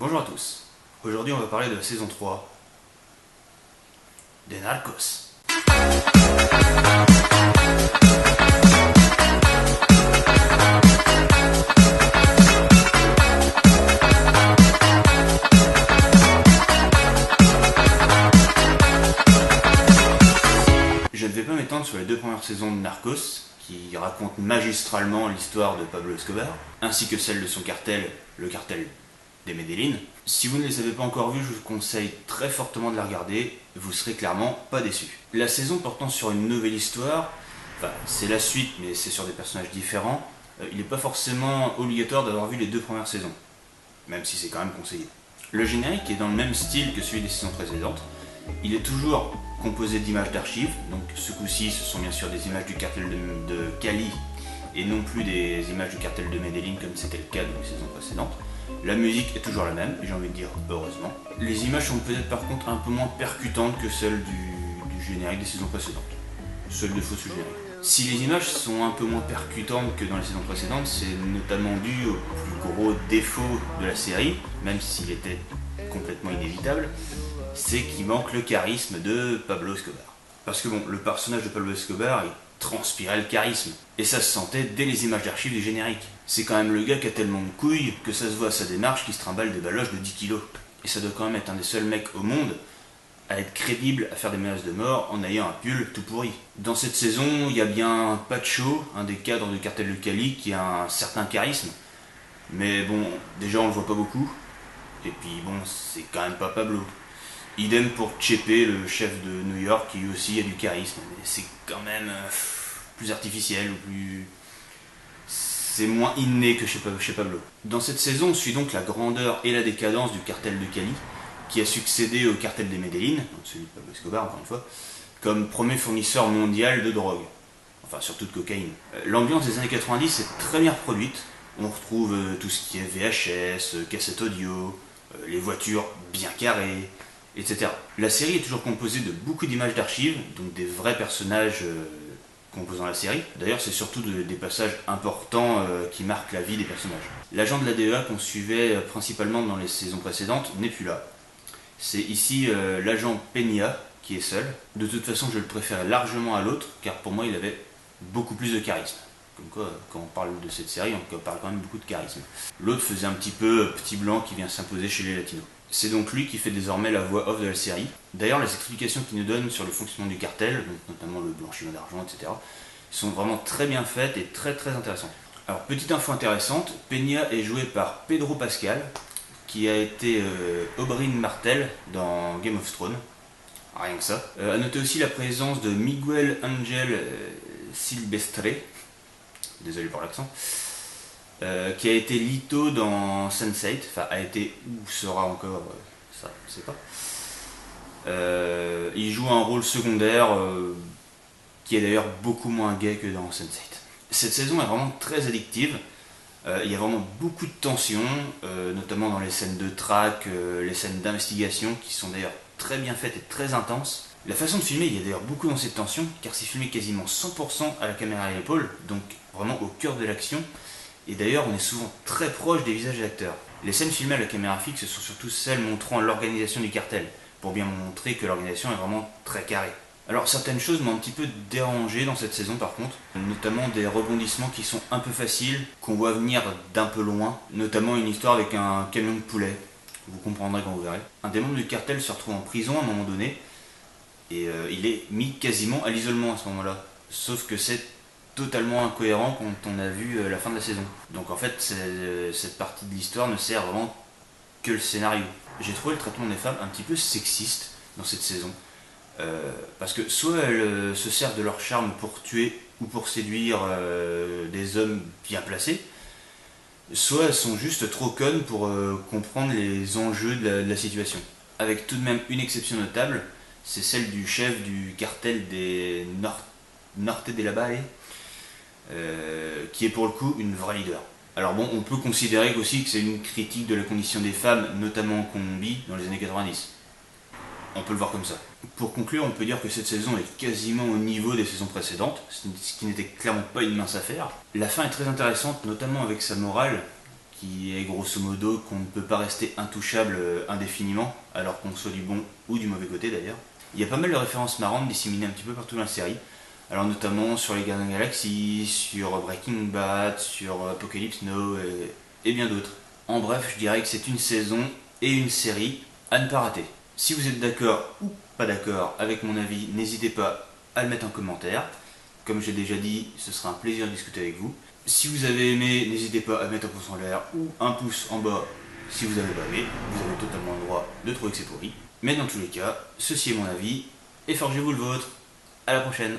Bonjour à tous, aujourd'hui on va parler de la saison 3 des Narcos. Je ne vais pas m'étendre sur les deux premières saisons de Narcos, qui racontent magistralement l'histoire de Pablo Escobar, ainsi que celle de son cartel, le cartel des Medellín. Si vous ne les avez pas encore vues, je vous conseille très fortement de la regarder, vous serez clairement pas déçus. La saison portant sur une nouvelle histoire, c'est la suite mais c'est sur des personnages différents, il n'est pas forcément obligatoire d'avoir vu les deux premières saisons, même si c'est quand même conseillé. Le générique est dans le même style que celui des saisons précédentes, il est toujours composé d'images d'archives, donc ce coup-ci ce sont bien sûr des images du cartel de Cali et non plus des images du cartel de Medellín comme c'était le cas dans les saisons précédentes. La musique est toujours la même, et j'ai envie de dire heureusement. Les images sont peut-être par contre un peu moins percutantes que celles du générique des saisons précédentes. Seul défaut ce générique. Si les images sont un peu moins percutantes que dans les saisons précédentes, c'est notamment dû au plus gros défaut de la série, même s'il était complètement inévitable, c'est qu'il manque le charisme de Pablo Escobar. Parce que bon, le personnage de Pablo Escobar, il transpirait le charisme. Et ça se sentait dès les images d'archives du générique. C'est quand même le gars qui a tellement de couilles que ça se voit à sa démarche qui se trimballe des baloches de 10 kilos. Et ça doit quand même être un des seuls mecs au monde à être crédible à faire des menaces de mort en ayant un pull tout pourri. Dans cette saison, il y a bien Pacho, un des cadres du cartel de Cali, qui a un certain charisme. Mais bon, déjà on le voit pas beaucoup. Et puis bon, c'est quand même pas Pablo. Idem pour Chepe, le chef de New York, qui aussi a du charisme. Mais c'est quand même plus artificiel ou plus... C'est moins inné que chez Pablo. Dans cette saison, on suit donc la grandeur et la décadence du cartel de Cali, qui a succédé au cartel des Medellín, donc celui de Pablo Escobar encore une fois, comme premier fournisseur mondial de drogue. Enfin, surtout de cocaïne. L'ambiance des années 90 est très bien reproduite. On retrouve tout ce qui est VHS, cassette audio, les voitures bien carrées, etc. La série est toujours composée de beaucoup d'images d'archives, donc des vrais personnages composant la série. D'ailleurs, c'est surtout des passages importants qui marquent la vie des personnages. L'agent de la DEA qu'on suivait principalement dans les saisons précédentes n'est plus là. C'est ici l'agent Peña qui est seul. De toute façon, je le préfère largement à l'autre, car pour moi, il avait beaucoup plus de charisme. Comme quoi, quand on parle de cette série, on parle quand même beaucoup de charisme. L'autre faisait un petit peu petit blanc qui vient s'imposer chez les latinos. C'est donc lui qui fait désormais la voix off de la série. D'ailleurs, les explications qu'il nous donne sur le fonctionnement du cartel, donc notamment le blanchiment d'argent, etc., sont vraiment très bien faites et très très intéressantes. Alors, petite info intéressante, Peña est joué par Pedro Pascal, qui a été Oberyn Martell dans Game of Thrones. Rien que ça. A noter aussi la présence de Miguel Ángel Silvestre, désolé pour l'accent, qui a été Lito dans Sense8, enfin a été ou sera encore, ça je sais pas. Il joue un rôle secondaire qui est d'ailleurs beaucoup moins gay que dans Sense8. Cette saison est vraiment très addictive, il y a vraiment beaucoup de tension, notamment dans les scènes de traque, les scènes d'investigation qui sont d'ailleurs très bien faites et très intenses. La façon de filmer, il y a d'ailleurs beaucoup dans cette tension, car c'est filmé quasiment 100% à la caméra à l'épaule, donc vraiment au cœur de l'action. Et d'ailleurs, on est souvent très proche des visages des acteurs. Les scènes filmées à la caméra fixe sont surtout celles montrant l'organisation du cartel, pour bien montrer que l'organisation est vraiment très carrée. Alors certaines choses m'ont un petit peu dérangé dans cette saison par contre, notamment des rebondissements qui sont un peu faciles, qu'on voit venir d'un peu loin, notamment une histoire avec un camion de poulet. Vous comprendrez quand vous verrez. Un des membres du cartel se retrouve en prison à un moment donné, et il est mis quasiment à l'isolement à ce moment-là. Sauf que c'est totalement incohérent quand on a vu la fin de la saison. Donc en fait, cette partie de l'histoire ne sert vraiment que le scénario. J'ai trouvé le traitement des femmes un petit peu sexiste dans cette saison. Parce que soit elles se servent de leur charme pour tuer ou pour séduire des hommes bien placés, soit elles sont juste trop connes pour comprendre les enjeux de la situation. Avec tout de même une exception notable, c'est celle du chef du cartel des Norte de la Valle, qui est pour le coup une vraie leader. Alors bon, on peut considérer aussi que c'est une critique de la condition des femmes, notamment en Colombie, dans les années 90. On peut le voir comme ça. Pour conclure, on peut dire que cette saison est quasiment au niveau des saisons précédentes, ce qui n'était clairement pas une mince affaire. La fin est très intéressante, notamment avec sa morale, qui est grosso modo qu'on ne peut pas rester intouchable indéfiniment, alors qu'on soit du bon ou du mauvais côté d'ailleurs. Il y a pas mal de références marrantes disséminées un petit peu partout dans la série, alors notamment sur les Gardiens de la Galaxie, sur Breaking Bad, sur Apocalypse Now et bien d'autres. En bref, je dirais que c'est une saison et une série à ne pas rater. Si vous êtes d'accord ou pas d'accord avec mon avis, n'hésitez pas à le mettre en commentaire. Comme j'ai déjà dit, ce sera un plaisir de discuter avec vous. Si vous avez aimé, n'hésitez pas à mettre un pouce en l'air ou un pouce en bas si vous avez pas aimé. Vous avez totalement le droit de trouver que c'est pourri. Mais dans tous les cas, ceci est mon avis et forgez-vous le vôtre. À la prochaine.